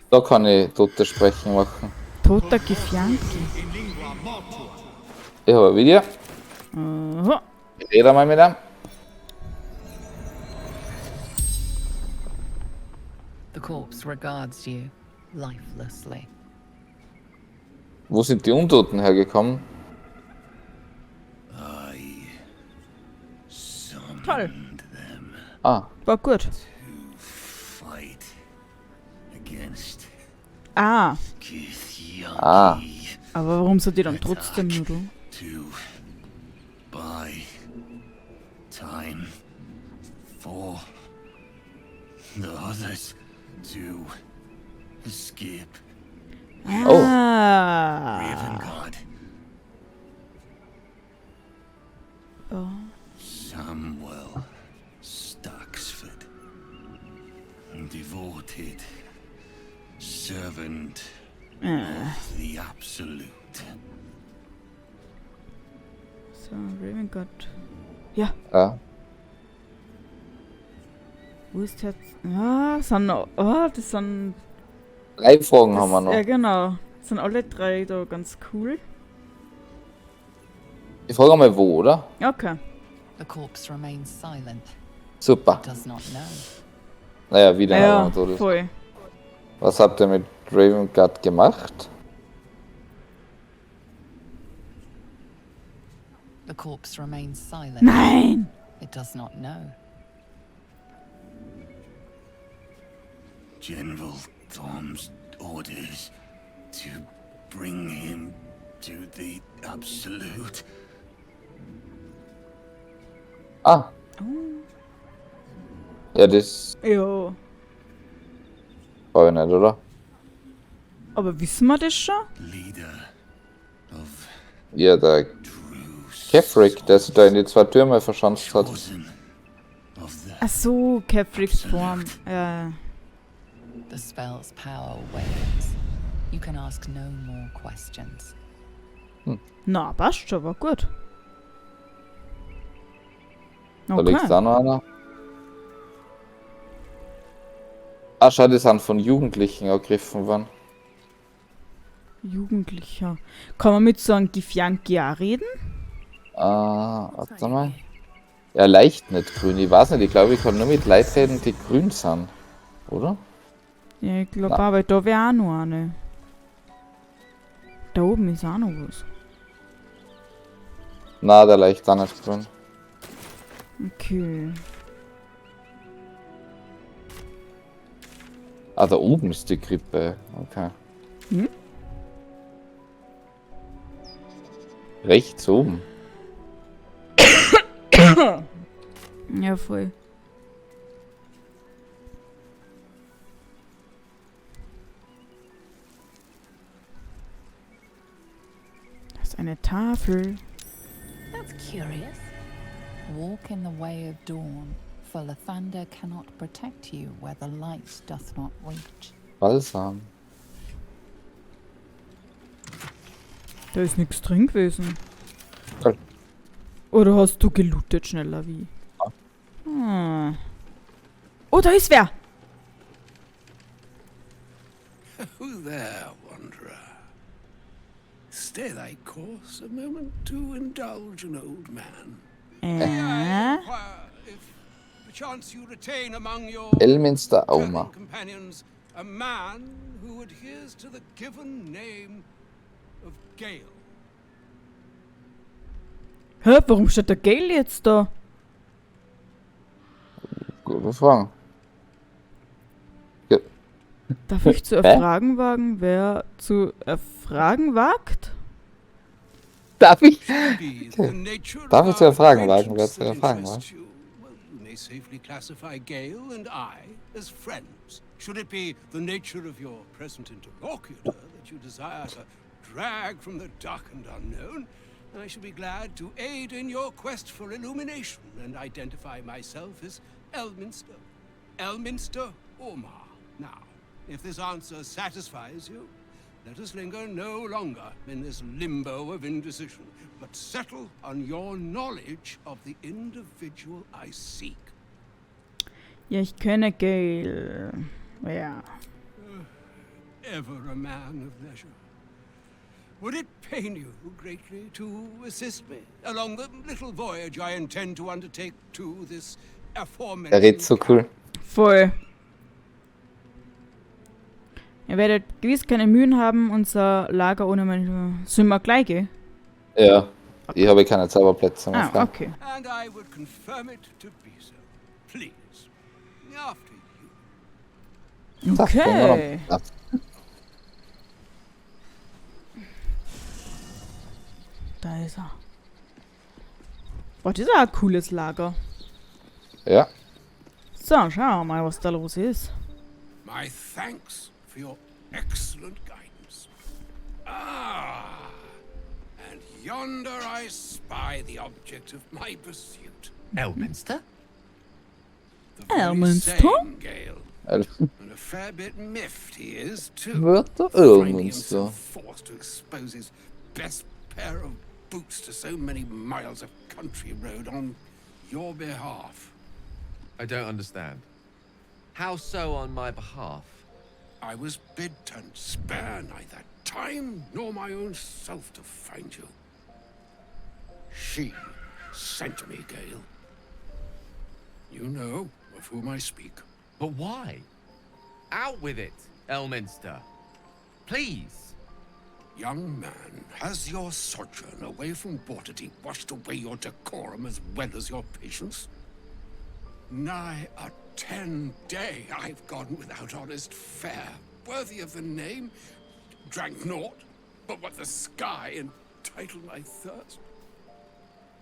Da kann ich tote Sprechen machen. Toter Gefianki. Ich habe ein Video. Aha. Ich rede mal mit ihm. The corpse regards you lifelessly. Wo sind die Untoten hergekommen? Toll. Ah, War gut. Ah. ah. Aber warum seid ihr dann trotzdem nur da? To buy time for the others to escape. Ah. Raven God, Oh. Samuel Staxford, devoted servant of the Absolute. So, Raven God. Ja, Ja. wo ist jetzt? Ah, sind noch, das sind. 3 Fragen Das, haben wir noch. ja, genau. Sind alle 3 da ganz cool. Ich frage mal wo, oder? Okay. The corpse remains silent. Super. It does not know. Naja, wieder Ja, mal tot ist. voll. Was habt ihr mit Raven God gemacht? The corpse remains silent. Nein! It does not know. General Tom's orders to bring him to the Absolute. Ah. Ja, das Ja. war ich nicht, oder? Aber wissen wir das schon? Leader of Ja, der true Kefric, der sich da in die 2 Türme verschanzt hat. chosen of the Ach so, Caprix Form. Ja. The spell's power wanes. You can ask no more questions. Na, passt schon, war gut. Da liegt Okay. auch noch einer. Ah, schau, die sind von Jugendlichen ergriffen worden. Jugendlicher. Kann man mit so einem Gefianki auch reden? Ah, warte mal. Ja, leicht nicht grün. Ich weiß nicht, ich glaube, ich kann nur mit Leuten reden, die grün sind. Oder? Ja, ich glaube Na. auch, weil da wäre auch noch eine. Da oben ist auch noch was. Na, der leicht auch nicht grün. Okay. Ah, da oben ist die Krippe. Okay. Hm? Rechts oben. Ja, voll. Das ist eine Tafel. That's curious. Walk in the way of dawn, for the thunder cannot protect you where the light doth not reach. Balsam. Da ist nichts drin gewesen. Toll. Oder hast du gelootet schneller wie? Hm. Oh, da ist wer! Who there, wanderer? Stay thy course a moment to indulge an old man. Äh? If perchance you retain among your Elminster Auma. traveling companions a man who adheres to the given name of Gale. Hä, warum steht der Gale jetzt da? Gute Frage. Ja, Darf ich zu erfragen wagen, wer zu erfragen wagt? darf ich? Be the nature Darf of ich zu our erfragen wagen, arrangements wer zu that erfragen interest you? Well, you may safely classify Gale and I as friends. Should it be the nature of your present interlocutor that you desire to drag from the dark and unknown, I shall be glad to aid in your quest for illumination and identify myself as Elminster. Elminster Omar. Now, if this answer satisfies you, let us linger no longer in this limbo of indecision, but settle on your knowledge of the individual I seek. Ja, ich kenne Gale. Ja. ever a man of leisure. Would it pain you greatly to assist me along the little voyage I intend to undertake to this Der redet so cool. Voll. Ihr werdet gewiss keine Mühen haben, unser Lager ohne meine... Sollen wir gleich gehen? Ja, ich habe keine Zauberplätze mehr frei. Okay. And I would confirm it to be so. Please. After you. Okay. Ja. Da ist er. Boah, das ist auch ein cooles Lager. Ja. So, schauen wir mal, was da los ist. My thanks for your excellent guidance. Ah, and yonder I spy the object of my pursuit. Elminster? The very Elminster? same Gale. And a fair bit miffed he is, too. Wörter Finding himself Elminster. forced to expose his best pair of boots to so many miles of country road on your behalf. I don't understand. How so on my behalf? I was bid to spare neither time nor my own self to find you. She sent me, Gale. You know of whom I speak. But why? Out with it, Elminster. Please. Young man, has your sojourn away from Waterdeep washed away your decorum as well as your patience? Nigh a 10-day I've gone without honest fare, worthy of the name. Drank naught but what the sky entitled my thirst.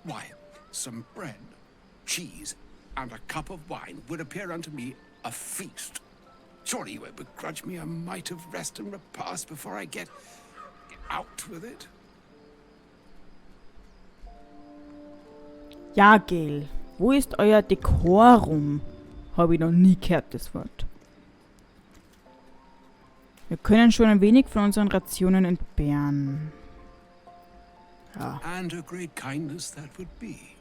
Why, some bread, cheese, and a cup of wine would appear unto me a feast. Surely you would begrudge me a mite of rest and repast before I get out with it. Ja, Gale. Wo ist euer Dekorum? Habe ich noch nie gehört, das Wort. Wir können schon ein wenig von unseren Rationen entbehren. Ja. And a great kindness that would be.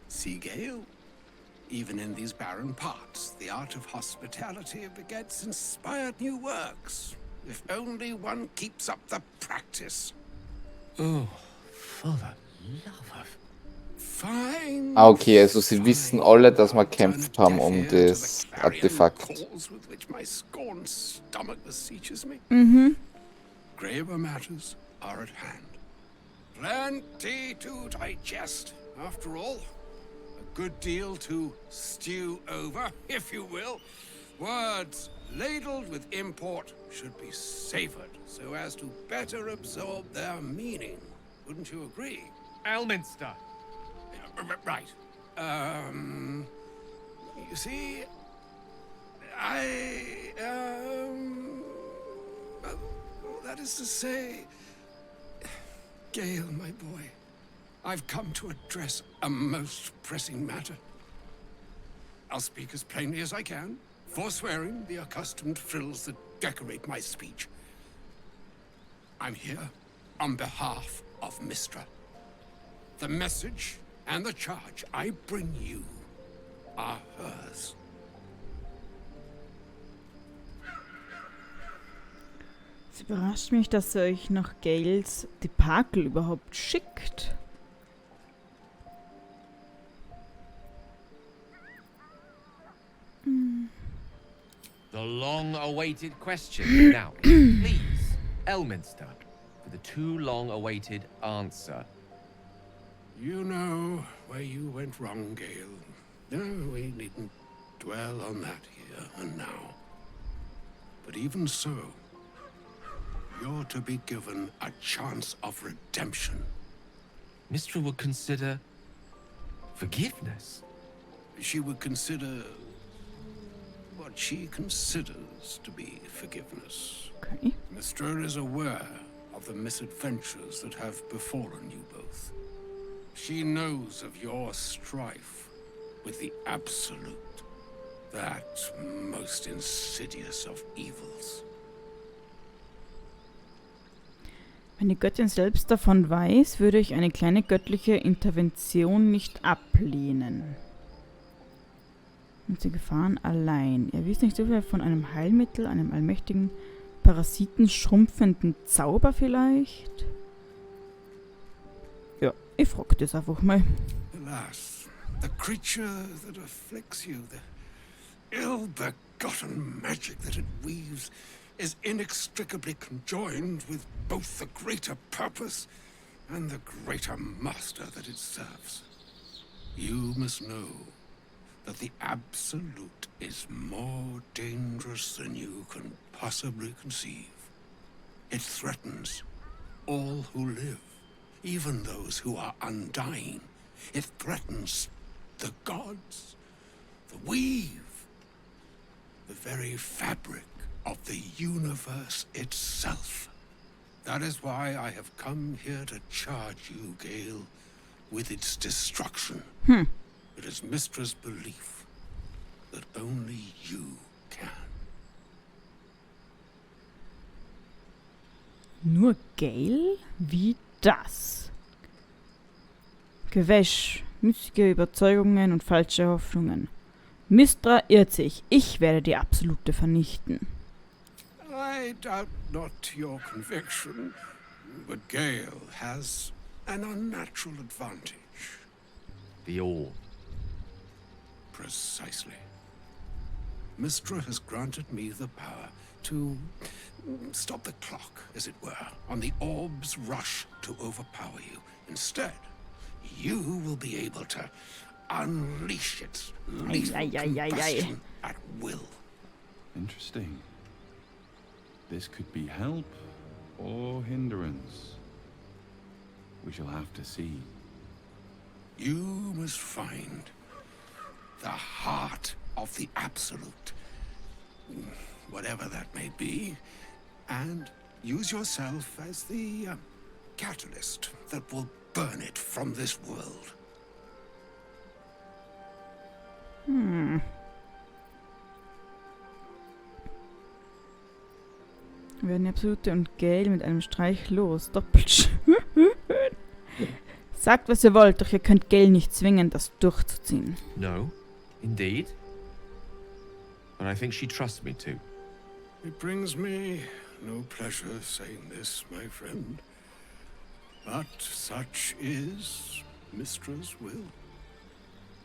See, Gale, even in these barren parts, the art of hospitality begets inspired new works. If only one keeps up the practice. Oh, for the love of... Fine. Ah, okay, also sie wissen alle, dass wir gekämpft haben das Artefakt. Mhm. Graver matters are at hand. Plenty to digest, after all. A good deal to stew over, if you will. Words ladled with import should be savored so as to better absorb their meaning. Wouldn't you agree? Elminster! Right. You see, that is to say, Gale, my boy, I've come to address a most pressing matter. I'll speak as plainly as I can, forswearing the accustomed frills that decorate my speech. I'm here on behalf of Mistra. The message and the charge I bring you are hers. Es überrascht mich, dass ihr euch nach Gales Debakel überhaupt schickt. The long-awaited question. Now, please, Elminster, for the too long-awaited answer. You know where you went wrong, Gale. No, we needn't dwell on that here and now. But even so, you're to be given a chance of redemption. Mistra would consider forgiveness. She would consider what she considers to be forgiveness. Okay. Mistra is aware of the misadventures that have befallen you both. She knows of your strife with the Absolute, that most insidious of evils. Wenn die Göttin selbst davon weiß, würde ich eine kleine göttliche Intervention nicht ablehnen. Und sie Gefahren allein. Ihr wisst nicht so viel von einem Heilmittel, einem allmächtigen Parasiten, schrumpfenden Zauber vielleicht? Ja, ich frag das einfach mal. Alas, the creature that afflicts you, the ill-begotten magic that it weaves, is inextricably conjoined with both the greater purpose and the greater master that it serves. You must know that the Absolute is more dangerous than you can possibly conceive. It threatens all who live, even those who are undying. It threatens the gods, the weave, the very fabric of the universe itself. That is why I have come here to charge you, Gale, with its destruction. It is Mistra's belief that only you can. Nur Gale? Wie das? Gewäsch, müßige Überzeugungen und falsche Hoffnungen. Mistra irrt sich. Ich werde die Absolute vernichten. I doubt not your conviction, but Gale has an unnatural advantage. The orb. Precisely. Mistra has granted me the power to stop the clock, as it were, on the orb's rush to overpower you. Instead, you will be able to unleash its lethal combustion at will. Interesting. This could be help or hindrance. We shall have to see. You must find the heart of the Absolute, whatever that may be, and use yourself as the catalyst that will burn it from this world. Werden die Absolute und Gale mit einem Streich los. Doppelt. Sagt, was ihr wollt, doch ihr könnt Gale nicht zwingen, das durchzuziehen. No, indeed. But I think she trusts me too. It brings me no pleasure saying this, my friend, but such is Mistra's will.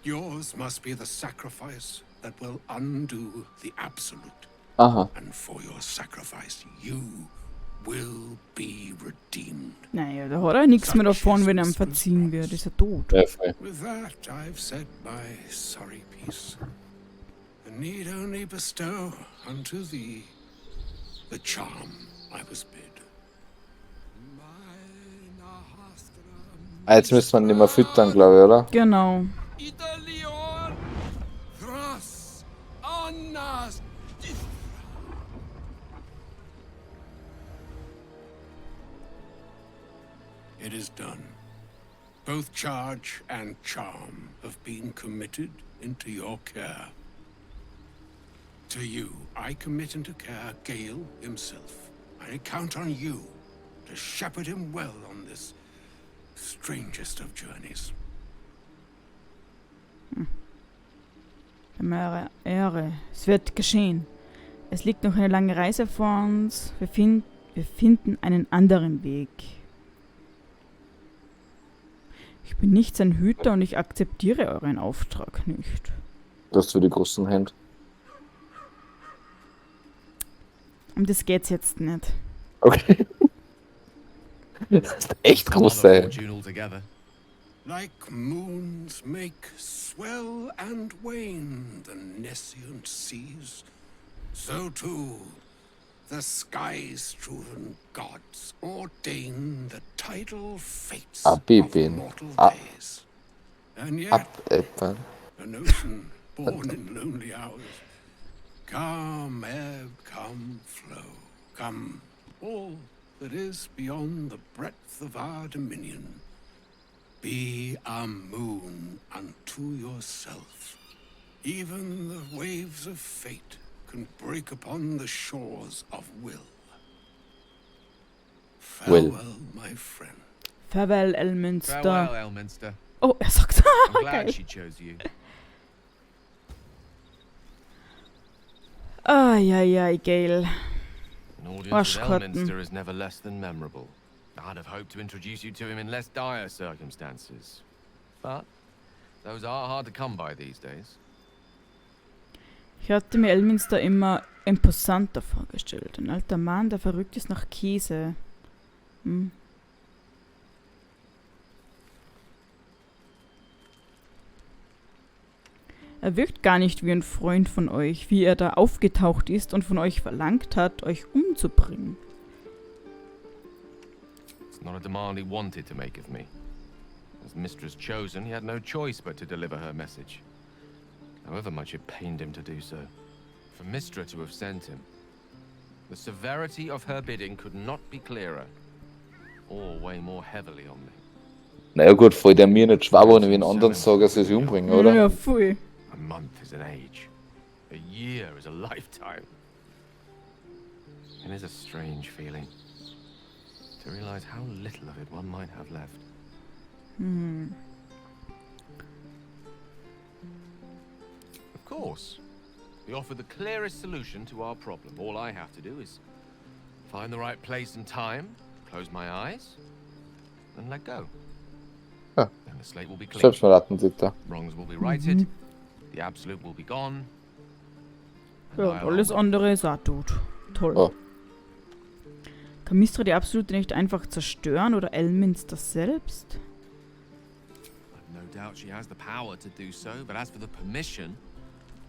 Yours must be the sacrifice that will undo the Absolute. Aha. And for your sacrifice, you will be redeemed. Naja, da hat er nichts mehr davon, wenn er ihm verziehen wird. Ist er tot. Ja, voll. With that, I've said my sorry piece, and need only bestow unto thee the charm I was bid. Ah, jetzt müsste man den mal füttern, glaube ich, oder? Genau. Idalion Thras Annas. It is done. Both charge and charm have been committed into your care. To you, I commit into care Gale himself. I count on you to shepherd him well on this strangest of journeys. Eure Ehre. Es wird geschehen. Es liegt noch eine lange Reise vor uns. Wir finden einen anderen Weg. Ich bin nicht sein Hüter und ich akzeptiere euren Auftrag nicht. Das für die großen Hände. Um das geht's jetzt nicht. Okay. Das ist echt große Hände. Fortune altogether. Like moons make swell and wane the nescient seas, so too the sky-strewn gods ordain the tidal fates of Abibin. mortal Ah. days. And yet, Abäppern. an ocean born in lonely hours, come ebb, come flow, come all that is beyond the breadth of our dominion. Be a moon unto yourself. Even the waves of fate can break upon the shores of will. Will. Farewell, my friend. Farewell, Elminster. Farewell, Elminster. Oh, er sagt, I'm glad geil. she chose you. Ai, Gale. An audience with Arschkarten. Elminster is never less than memorable. I'd have hoped to introduce you to him in less dire circumstances. But those are hard to come by these days. Ich hatte mir Elminster immer imposanter vorgestellt. Ein alter Mann, der verrückt ist nach Käse. Hm. Er wirkt gar nicht wie ein Freund von euch, wie er da aufgetaucht ist und von euch verlangt hat, euch umzubringen. It's not a demand he wanted to make of me. As Mistress chosen, he had no choice but to deliver her message. However much it pained him to do so. For Mistra to have sent him, the severity of her bidding could not be clearer, or weigh more heavily on me. Naja gut, voll der mir nicht schwer, wenn ich den anderen sage, dass sie sich umbringen, oder? Ja, voll. A month is an age. A year is a lifetime. It is a strange feeling to realize how little of it one might have left. Of course, we offer the clearest solution to our problem. All I have to do is find the right place and time, close my eyes, and let go. Ah. Then the slate will be clean. Selbstverraten, sieht er. Wrongs will be righted. The absolute will be gone. And Ja, I'll alles own andere ist auch tot. Toll. Oh. Kann Mistra die Absolute nicht einfach zerstören oder Elminster selbst? I've no doubt she has the power to do so, but as for the permission,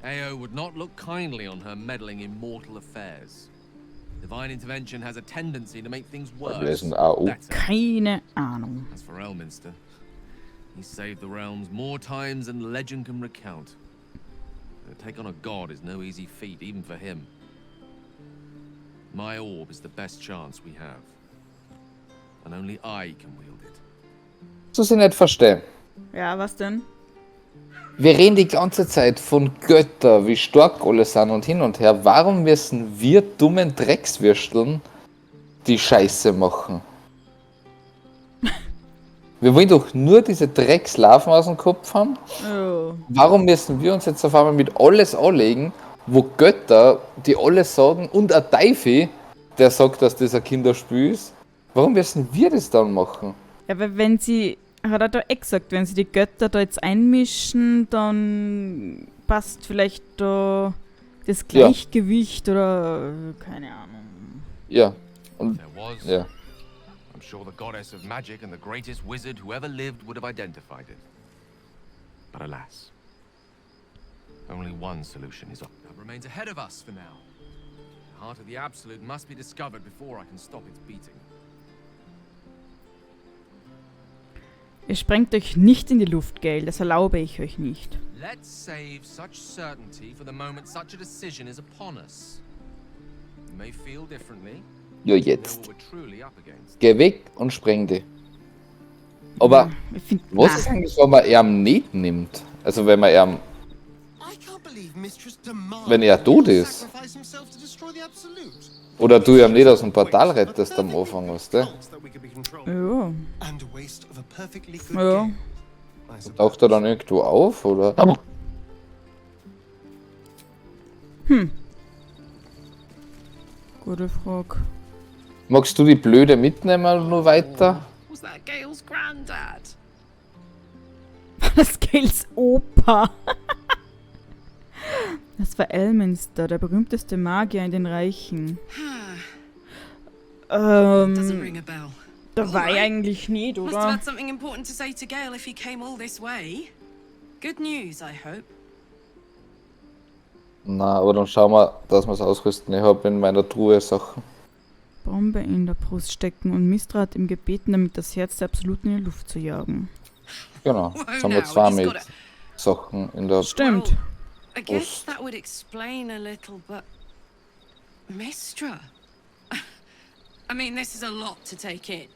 Ao would not look kindly on her meddling in mortal affairs. Divine intervention has a tendency to make things worse. lesen AO. Better. Keine Ahnung. As for Elminster, he saved the realms more times than legend can recount. To take on a god is no easy feat, even for him. My orb is the best chance we have. And only I can wield it. Das ich nicht verstehe. Ja, was denn? Wir reden die ganze Zeit von Götter, wie stark alle sind und hin und her. Warum müssen wir dummen Dreckswürsteln die Scheiße machen? Wir wollen doch nur diese Dreckslarven aus dem Kopf haben. Oh. Warum müssen wir uns jetzt auf einmal mit alles anlegen, wo Götter, die alles sagen, und ein Teufel, der sagt, dass das ein Kinderspiel ist? Warum müssen wir das dann machen? Ja, weil wenn sie, hat er da gesagt, wenn sie die Götter da jetzt einmischen, dann passt vielleicht da das Gleichgewicht oder keine Ahnung. Ja, und There was. ja. I'm sure the goddess of magic and the greatest wizard who ever lived would have identified it. But alas, only one solution is that remains ahead of us for now. The heart of the Absolute must be discovered before I can stop its beating. Ihr sprengt euch nicht in die Luft, Gale, das erlaube ich euch nicht. Let's save such certainty for the moment such a decision is upon us. You may feel differently. Ja, Know jetzt. what we're truly up against. Geh weg und spreng die. Aber Ich find, was ist eigentlich, wenn man ihn nicht nimmt? Also wenn man ihn, wenn er tot ist? Oder du ihn nicht aus dem Portal rettest am Anfang, weißt du? ja. Ja. Taucht er dann irgendwo auf, oder? Gute Frage. Magst du die Blöde mitnehmen nur weiter? Was that Gale's granddad? Das Gales Opa. Das war Elminster, der berühmteste Magier in den Reichen. Doesn't ring a bell. Da war er eigentlich nicht, Must have oder? had something important to say to Gale if he came all this way. Good news, I hope. Na, aber dann schauen wir, dass wir es ausrüsten. Ich habe in meiner Truhe Sachen. Bombe in der Brust stecken und Mistra hat ihm gebeten, damit das Herz der Absoluten in die Luft zu jagen. Genau, jetzt haben wir zwei mit Sachen in der Stimmt. I guess that would explain a little, but Mistra. I mean, this is a lot to take in.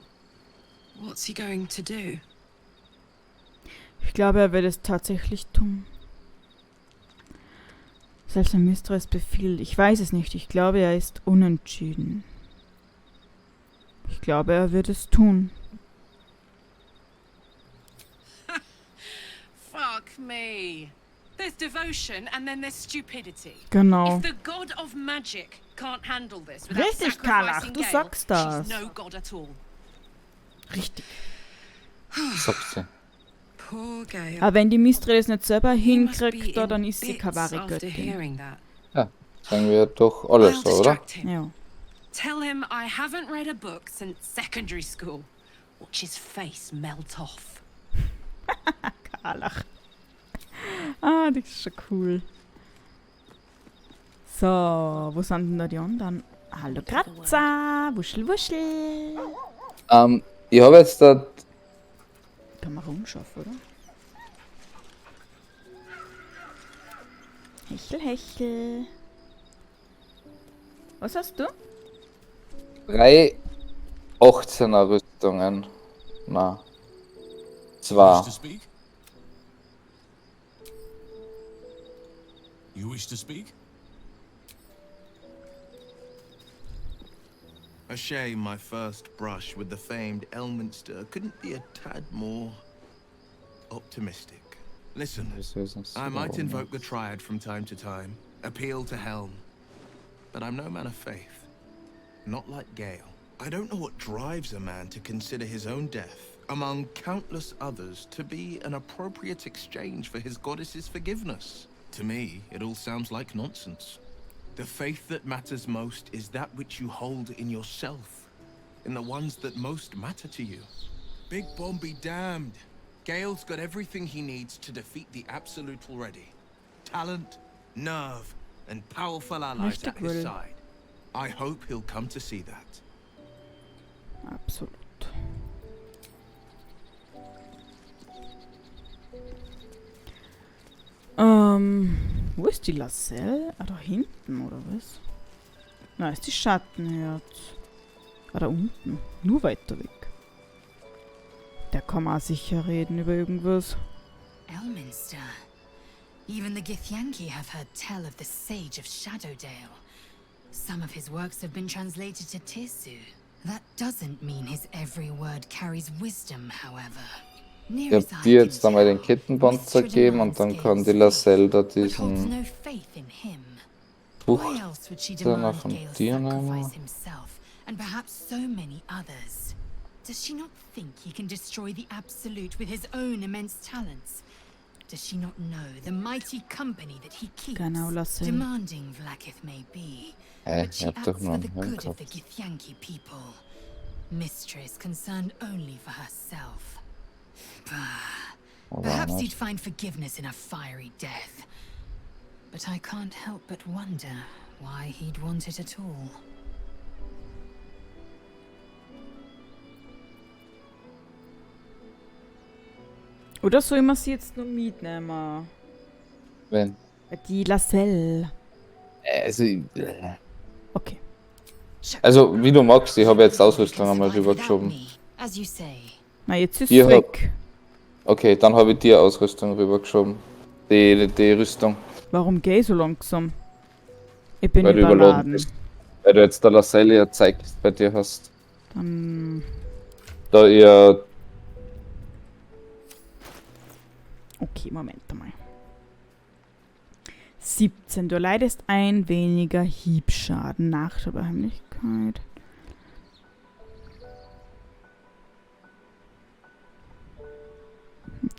What's he going to do? Ich glaube, er wird es tatsächlich tun. Selbst wenn Mistra es befiehlt. Ich weiß es nicht. Ich glaube, er ist unentschieden. Ich glaube, er wird es tun. Fuck me. There's devotion and then there's stupidity. Genau. If the god of magic can't handle this without Richtig, Karlach, sacrificing du Gale, sagst das. she's no god at all. Richtig. Sagt sie. Poor Gale. Aber wenn die Mistre das nicht selber He must be hinkriegt, da, in dann ist sie bits keine wahre after Göttin. hearing that. Ja, sagen wir doch alles I'll so, oder? distract him. Ja. Tell him I haven't read a book since secondary school. Watch his face melt off. Karlach. Ah, das ist schon cool. So, wo sind denn da die anderen? Hallo Kratzer, wuschel, wuschel. Ich habe jetzt da. Kann man rumschaffen, oder? Hechel, hechel. Was hast du? 3 18er Rüstungen. Na. You 2. wish to speak? You wish to speak? A shame my first brush with the famed Elminster couldn't be a tad more optimistic. Listen, I might invoke the Triad from time to time, appeal to Helm, but I'm no man of faith. Not like Gale. I don't know what drives a man to consider his own death, among countless others, to be an appropriate exchange for his goddess's forgiveness. To me, it all sounds like nonsense. The faith that matters most is that which you hold in yourself, in the ones that most matter to you. Big Bomb be damned. Gale's got everything he needs to defeat the Absolute already. Talent, nerve, and powerful allies at his side. I hope he'll come to see that. Absolut. Wo ist die Laselle? Ah, da hinten, oder was? Na, ist die Schattenherz. Ah, da unten. Nur weiter weg. Der kann man auch sicher reden über irgendwas. Elminster. Even the Githyanki have heard tell of the Sage of Shadowdale. Some of his works have been translated to Tirsu. That doesn't mean his every word carries wisdom, however. Ich hab dir jetzt einmal den Kettenpanzer geben und dann kann die Laselle da diesen Buch dann von dir nehmen. And perhaps so many others. Does she not think he can destroy the Absolute with his own immense talents? Does she not know the mighty company that he keeps? Genau, Laselle. Demanding Vlaakith may be, but she Ich hab acts doch for nur the einen Helm good of the gehabt. Githyanki people. Mistress concerned only for herself. Oder Perhaps nicht. he'd find forgiveness in a fiery death. But I can't help but wonder why he'd want it at all. Oder soll man sie jetzt noch mitnehmen? Wenn. Die Laselle. Also, Okay. also, wie du magst, ich habe jetzt Ausrüstung einmal rübergeschoben. As you say. Na, jetzt ist Ihr es weg. Okay, dann habe ich dir Ausrüstung rübergeschoben. Die Rüstung. Warum geh ich so langsam? Ich bin Weil du überladen überladen. bist. Weil du jetzt der Laselle ja zeigt, bei dir hast. Dann. Da ihr. Okay, Moment mal. 17. Du leidest ein weniger Hiebschaden. Nachschaubeheimlichkeit.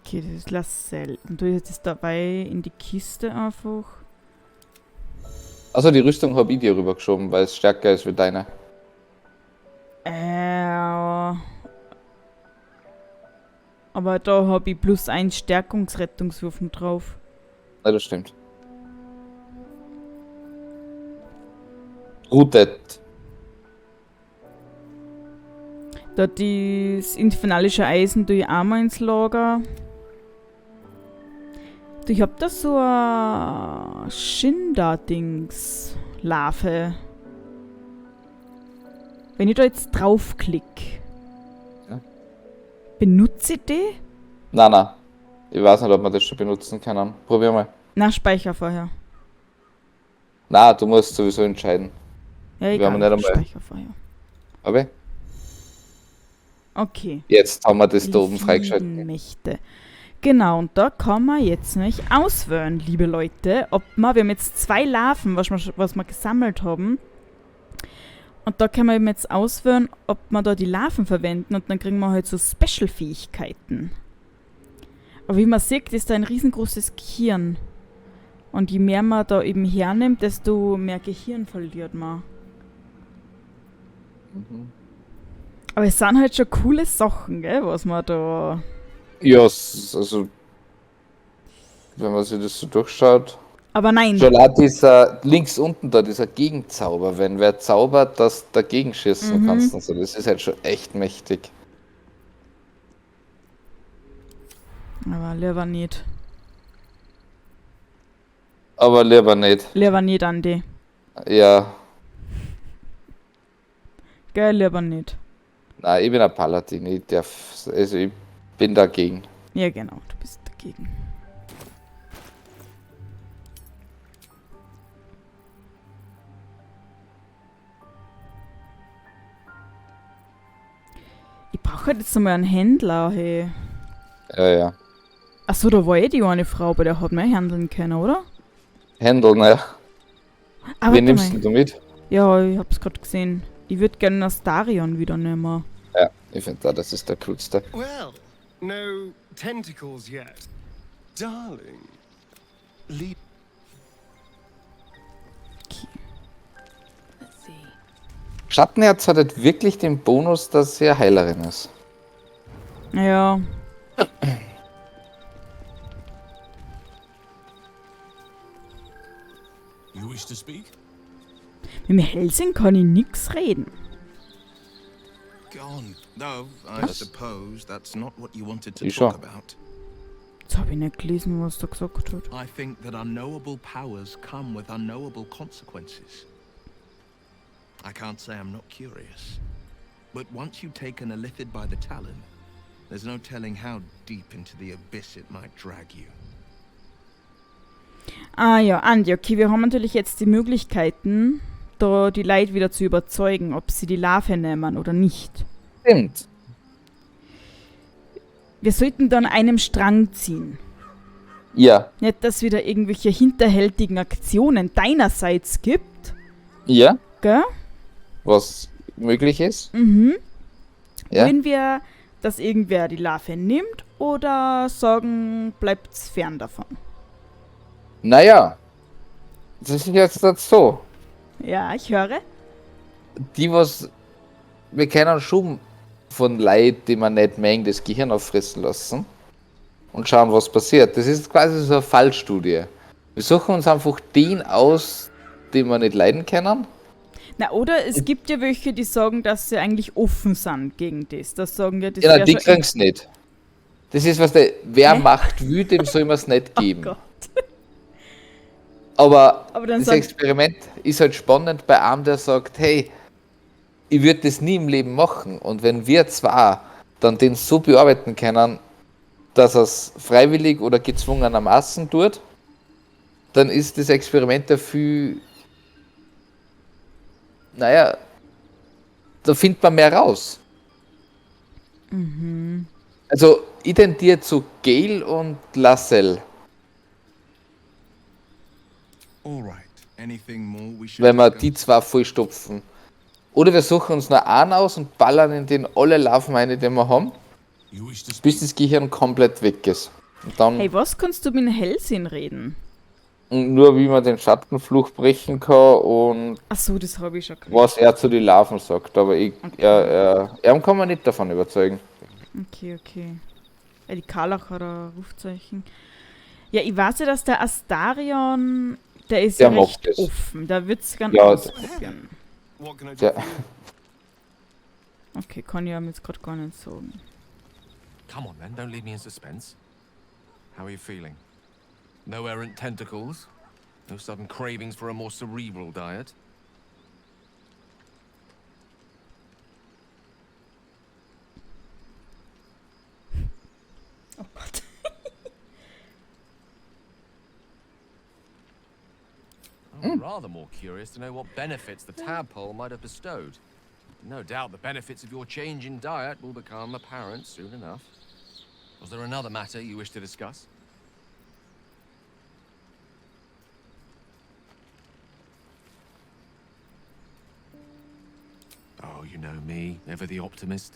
Okay, das ist Laselle. Und du jetzt ist dabei in die Kiste einfach. Also die Rüstung habe ich dir rübergeschoben, weil es stärker ist wie deine. Aber da habe ich +1 Stärkungsrettungswürfen drauf. Ja, das stimmt. Routet. Da das infernalische Eisen tue ich auch mal ins Lager. Du, ich hab da so ein Shinda-Dings. Wenn ich da jetzt draufklick, Ja. benutze ich die? Nein. Ich weiß nicht, ob man das schon benutzen kann. Probier mal. Na, speicher vorher. Na, du musst sowieso entscheiden. Ja, Wir egal, haben nicht einmal- speicher vorher. Aber Okay. jetzt haben wir das da oben freigeschaltet. Mächte. Genau, und da kann man jetzt nämlich auswählen, liebe Leute, ob wir haben jetzt 2 Larven, was wir gesammelt haben. Und da können wir eben jetzt auswählen, ob wir da die Larven verwenden und dann kriegen wir halt so Special-Fähigkeiten. Aber wie man sieht, ist da ein riesengroßes Gehirn. Und je mehr man da eben hernimmt, desto mehr Gehirn verliert man. Aber es sind halt schon coole Sachen, gell, was man da... Ja, also, wenn man sich das so durchschaut. Aber nein. Schon auch dieser, links unten da, dieser Gegenzauber, wenn wer zaubert, dass dagegen schießen kannst und so, das ist halt schon echt mächtig. Aber lieber nicht. Aber lieber nicht. Lieber nicht, Andi. Ja. Gell, lieber nicht. Nein, ich bin ein Paladin, ich bin dagegen. Ja, genau, du bist dagegen. Ich brauche halt jetzt einmal einen Händler, hey. Ja. Achso, da war die eine Frau, bei der hat man handeln können, oder? Handeln, ja. Aber Wen nimmst du mit? Ja, ich hab's gerade gesehen. Ich würde gerne das Larian wieder nehmen. Ja, ich finde da, das ist der coolste. Well, no tentacles yet. Darling. Okay. Let's see. Schattenherz hat halt wirklich den Bonus, dass sie eine Heilerin ist. Ja. You wish to speak? Mit dem Helsing kann ich nix reden. Gone. No, I suppose that's not what you wanted to You talk sure? about. Jetzt habe ich nicht gelesen, was da gesagt hat. I think that unknowable powers come with unknowable consequences. I can't say I'm not curious, but once you've taken a lithid by the talon, there's no telling how deep into the abyss it might drag you. Ah ja, Andi, okay, wir haben natürlich jetzt die Möglichkeiten, da die Leute wieder zu überzeugen, ob sie die Larve nehmen oder nicht. Stimmt. Wir sollten dann einem Strang ziehen. Ja. Nicht, dass es wieder irgendwelche hinterhältigen Aktionen deinerseits gibt. Ja. Gell? Was möglich ist. Mhm. Ja. Wollen wir, dass irgendwer die Larve nimmt oder sagen, bleibt's fern davon? Naja. Das ist jetzt so. Ja, ich höre. Wir kennen schon von Leuten, die man nicht mengen, das Gehirn auffressen lassen und schauen, was passiert. Das ist quasi so eine Fallstudie. Wir suchen uns einfach den aus, den wir nicht leiden können. Na, oder es gibt ja welche, die sagen, dass sie eigentlich offen sind gegen das. Das sagen ja, das Ja, wär die schon kriegen es nicht. Das ist, wer Macht will, dem soll man es nicht geben. Gott. Aber dann das sag- Experiment ist halt spannend bei einem, der sagt, hey, ich würde das nie im Leben machen. Und wenn wir zwar dann den so bearbeiten können, dass er es freiwillig oder gezwungenermaßen tut, dann ist das Experiment dafür, naja, da findet man mehr raus. Also, ich tendiere zu Gale und Lassell, All right. Anything more we should wenn wir discuss? die zwei vollstopfen. Oder wir suchen uns nur einen aus und ballern in den alle Larven rein, die wir haben, You wish to speak? bis das Gehirn komplett weg ist. Und dann Hey, was kannst du mit dem Hellsinn reden? nur, wie man den Schattenfluch brechen kann und Ach so, das habe ich schon gehört. was er zu den Larven sagt. Aber er kann man nicht davon überzeugen. Okay. Ja, die Karlach hat ein Rufzeichen. Ja, ich weiß ja, dass der Astarion, der ist Der ja macht recht das. offen. Der wird's gern Ja, ausprobieren. What can I do Ja. for you? Okay, kann ich ihm jetzt gerade gar nicht sagen. Come on then, don't leave me in suspense. How are you feeling? No errant tentacles? No sudden cravings for a more cerebral diet? Oh Gott. I'm rather more curious to know what benefits the tadpole might have bestowed. No doubt the benefits of your change in diet will become apparent soon enough. Was there another matter you wish to discuss? Oh, you know me, ever the optimist.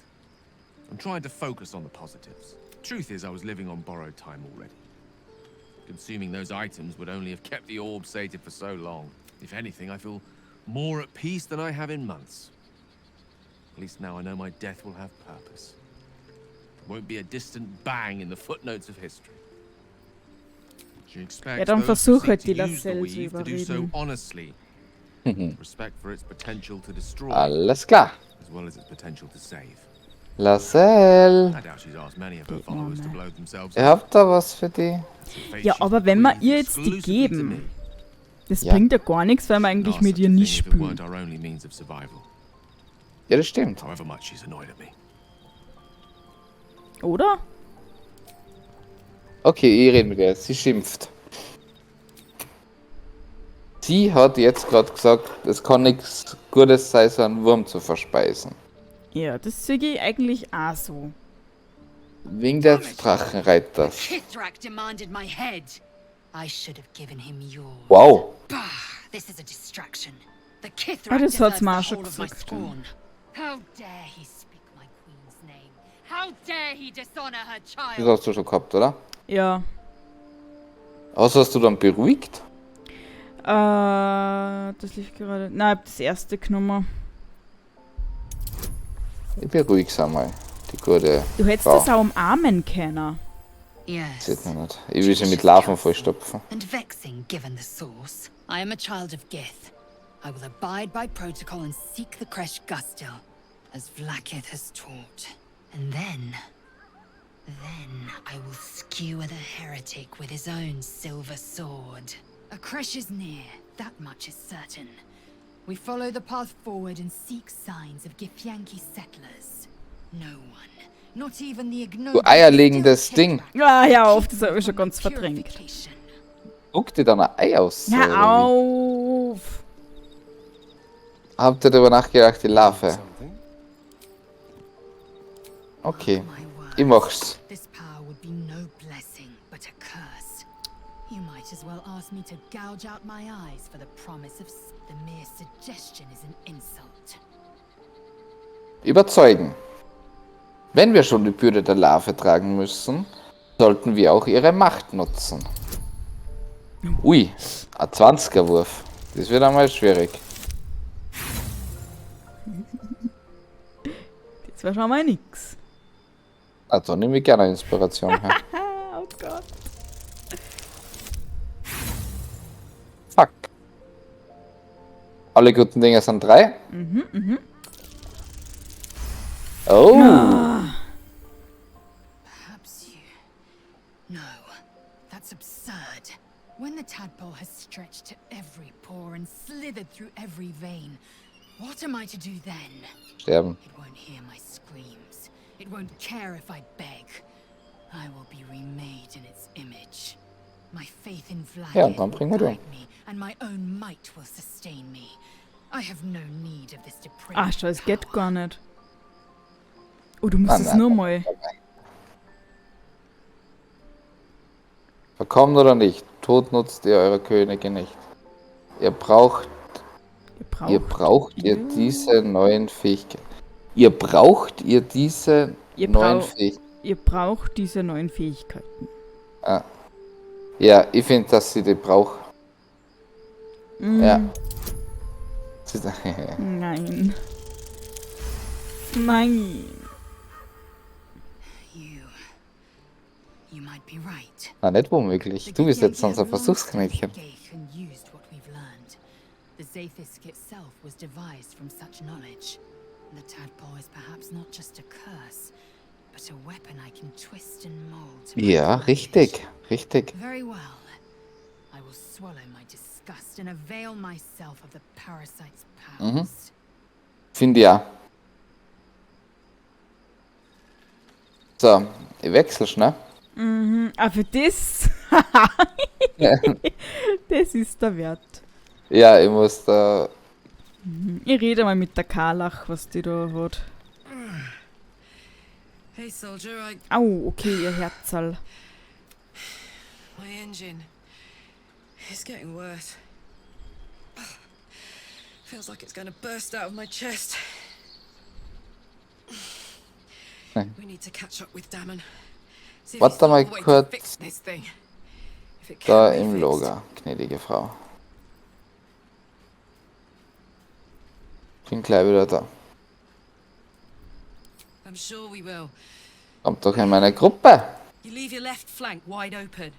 I'm trying to focus on the positives. Truth is, I was living on borrowed time already. Consuming those items would only have kept the orb sated for so long. If anything, I feel more at peace than I have in months. At least now I know my death will have purpose. It won't be a distant bang in the footnotes of history. She expects Ja, dann those who versuch seek halt to die use the Lascelles zu weave to do so überreden. honestly. Respect for its potential to destroy, Alles klar. as well as its potential to save. Lascelles. I doubt she's asked many of her followers to blow themselves Ihr habt da was für die? Ja, aber wenn wir ihr jetzt die geben, das bringt ja gar nichts, weil wir eigentlich mit ihr nicht spielen. Ja, das stimmt. Oder? Okay, ich rede mit ihr. Sie schimpft. Sie hat jetzt gerade gesagt, es kann nichts Gutes sein, so einen Wurm zu verspeisen. Ja, das sehe ich eigentlich auch so. Wegen des Drachenreiters. Kithrak demanded my head. I should have given him yours. Wow. Bah, this is a distraction. The Ah, Kithrak das hat's deserves mir the auch schon whole of my gesagt. spawn. How dare he speak my queen's name? How dare he dishonor her Das child? hast du schon gehabt, oder? Ja. Also hast du dann beruhigt? Das lief gerade. Nein, ich hab das erste genommen. Ich beruhig's einmal. Die gute Du hättest Frau. das auch umarmen können. Yes. Sieht man nicht. Ich will sie mit Larven vollstopfen. And vexing given the source. I am a child of Gith. I will abide by protocol and seek the Kresh Gustil, as Vlakith has taught. And then I will skewer the heretic with his own silver sword. A Kresh is near, that much is certain. We follow the path forward and seek signs of Githyanki settlers. No one, not even the Du eierlegendes Ding. Ah, ja, auf, das habe ich schon ganz verdrängt. Guck dir dann ein Ei aus. Ja, oder auf! wie? Habt ihr darüber nachgedacht, die Larve? Okay, ich mach's. This power would be no blessing, but a curse. You might as well ask me to gouge out my eyes for the promise of the mere suggestion is an insult. Überzeugen. Wenn wir schon die Bürde der Larve tragen müssen, sollten wir auch ihre Macht nutzen. Ui, ein 20er-Wurf. Das wird einmal schwierig. Das war schon mal nix. Also nehme ich gerne Inspiration her. Oh Gott. Fuck. Alle guten Dinge sind 3. Oh. Perhaps you. No, that's absurd. When the tadpole has stretched to every pore and slithered through every vein, what am I to do then? Sterben. It won't hear my screams. It won't care if I beg. I will be remade in its image. My faith in Ja, Vlakith dann will bringen wir guide me, and my own might will sustain me. I have no need of this depraved Ach, schau, es geht power. gar nicht. Oh, du musst es nein. nochmal. Verkommt oder nicht, Tod nutzt ihr eurer Königin nicht. Ihr braucht ihr diese neuen Fähigkeiten. Ihr braucht ihr diese neuen Fähigkeiten. Ihr braucht diese neuen Fähigkeiten. Ah. Ja, ich finde, dass sie die braucht. Ja. Nein. Nein. You might be right. Na, nicht womöglich. Du bist jetzt unser Versuchskaninchen. The Zaithisk itself was devised from such knowledge. The tadpole is perhaps not just a curse, but a weapon I can twist and mold. to my Ja, advantage. richtig, richtig. Very well. I will swallow my disgust and avail myself of the parasite's powers. Finde ja. So, ich wechsel schnell. Ah, für das? Das ist der Wert. Ja, ich muss da. Ich rede mal mit der Karlach, was die da hat. Hey, soldier, Au, okay, ihr Herzl. my engine is getting worse. Feels like it's going to burst out of my chest. We need to catch up with Damon. See if he's Warte got mal a way to kurz. fix this thing. If it Da can be im fixed. Lager, gnädige Frau. Bin gleich wieder da. I'm sure we will. Kommt doch in meine Gruppe. You leave your left flank wide open.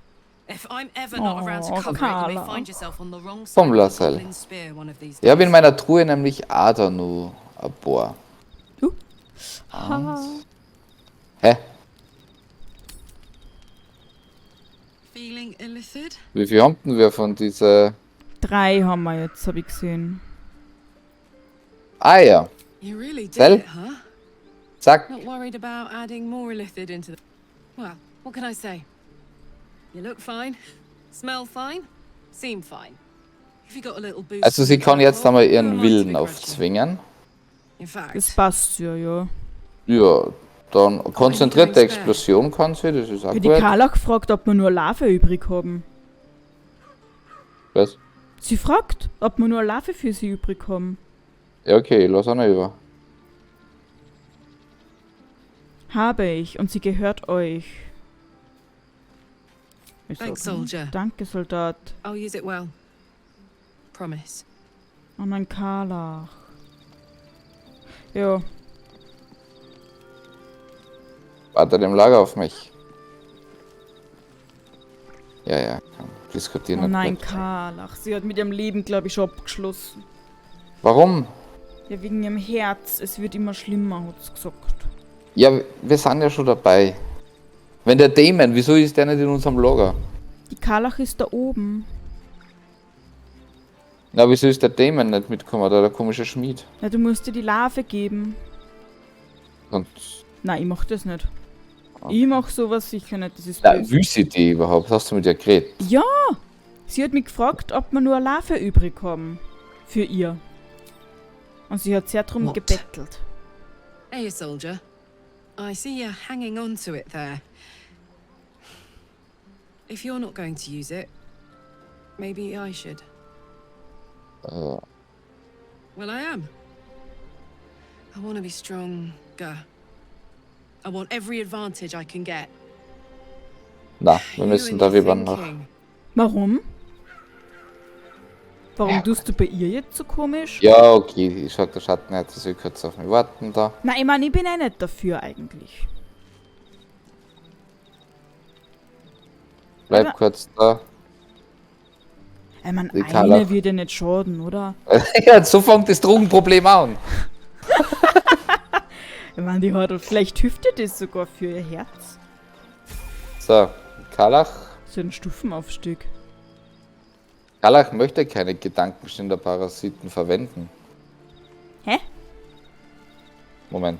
If I'm ever not around to cover it, you Carla. may find yourself on the wrong side Vom of the Lassel. Goblin Spear one of these Ich habe in days. meiner Truhe nämlich auch da nur ein paar. Ha. Hä? Feeling illicit? Wie viel haben denn wir von dieser... 3 haben wir jetzt, habe ich gesehen. Ah ja. You really did Sel? it, huh? Zack. Not worried about adding more illithid into the... Well, what can I say? You look fine, smell fine, seem fine. If you got a little boost Also sie kann jetzt einmal ihren Willen aufzwingen. In fact, Das passt ja. Ja, dann konzentrierte Explosion kann sie, das ist auch Ja, die gut. Carla gefragt, ob wir nur Larve übrig haben. Was? Sie fragt, ob wir nur Larve für sie übrig haben. Ja, okay, lass auch noch über. Habe ich und sie gehört euch. Ich Thanks, sag, Soldier. Danke, Soldat. I'll use it well. Promise. Oh mein Karlach. Ja, Wartet im Lager auf mich. Ja, kann diskutieren. oh nicht nein, mit. Karlach. Sie hat mit ihrem Leben, glaube ich, schon abgeschlossen. Warum? Ja, wegen ihrem Herz. Es wird immer schlimmer, hat sie gesagt. Ja, wir sind ja schon dabei. Wenn der Dämon, wieso ist der nicht in unserem Lager? Die Karlach ist da oben. Na, wieso ist der Dämon nicht mitgekommen, der komische Schmied? Ja, du musst dir die Larve geben. Und Nein, ich mach das nicht. Ich mach sowas sicher nicht, das ist na, böse. wie sie die überhaupt? Hast du mit ihr geredet? Ja! Sie hat mich gefragt, ob wir nur eine Larve übrig haben. Für ihr. Und sie hat sehr drum What? gebettelt. Hey, soldier. I see you're hanging on to it there. If you're not going to use it, maybe I should. Äh, Well, I am. I want to be stronger. I want every advantage I can get. na, wir müssen You and your darüber nach. thinking. Warum? Warum tust du bei ihr jetzt so komisch? Ja, okay, ich sag der Schatten jetzt, sie kurz auf mich warten da. Nein, ich meine, ich bin auch nicht dafür eigentlich. Bleib Aber- kurz da. Ich meine, Die eine Karlach. wird ja nicht schaden, oder? Ja, so fängt das Drogenproblem an. Ich meine, die hat vielleicht hilft ihr das sogar für ihr Herz. So, Karlach. So ein Stufenaufstieg. Karlach möchte keine Gedankenschinderparasiten verwenden. Hä? Moment.